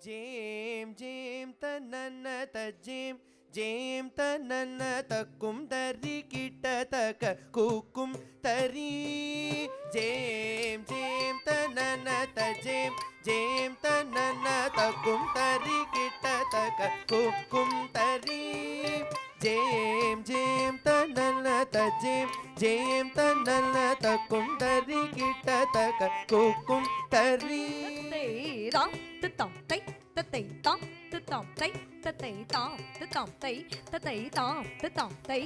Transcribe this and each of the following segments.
ஜேம் ஜேம் தன்னன்ன தஜேம் ஜேம் தன்னன்ன தக்கும் தரி கிட்ட தக்க கூக்கும் தரி ஜேம் ஜேம் தன்னன்ன தஜேம் ஜேம் தன்னன்ன தக்கும் தரி கிட்ட தக்க கூக்கும் தரி ஜேம் ஜேம் தன்னன்ன தஜேம் ஜேம் தன்னன்ன தக்கும் தரி கிட்ட தக்க கூக்கும் தரி தாம் தம் தை தத்தை தாம் தம் தை தத்தை தாம் தம் தை தத்தை தாம் தம் தை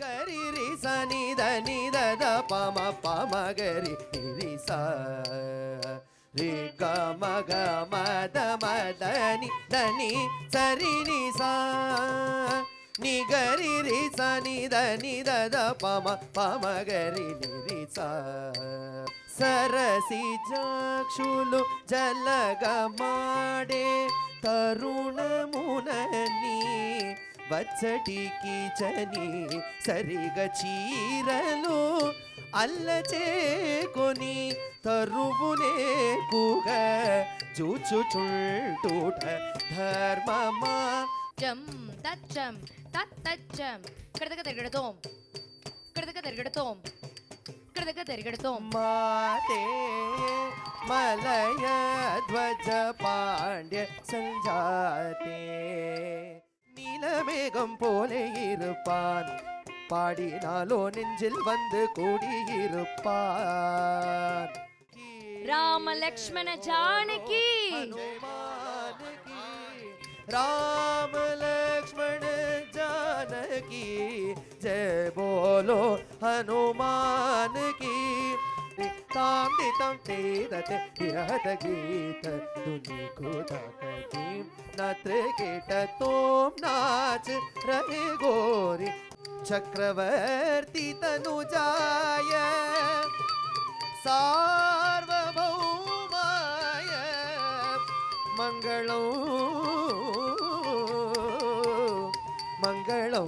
கரி ரி ச நி த நி த த ப ம ப ம க ரி ரி ச ரி க ம க ம த ம த நி ச ரி நி ச நி க ரி ரி ச நி த த ப ம க ரி ரி ச సరసి జాక్షులు జలగమాడే తరుణమునని వచ్చటికి చని సరిగ చీరలు అల్లచేకొని తరువునే కూగ చూచుచుంటుట ధర్మమా జం తచ్చం తత్తచ్చం కడదక తిరగడతోం కడదక తిరగడతోం కడదక తిరగడతోం மாதே மலய த்வஜ பாண்டிய சஞ்சாதே நீலமேகம் போல இருப்பான் பாடினாலோ நெஞ்சில் வந்து கூடியிருப்பான் ராம லக்ஷ்மண ஜானகி राम लक्ष्मण जानकी जय बोलो हनुमान की ताम दितम तेदते विरहत गीत दुनि खुदाकती नत्र केट तोम नाच रहे गोरी चक्रवर्ती तनुजाय सार्वभौमाय मंगलौ मंगलौ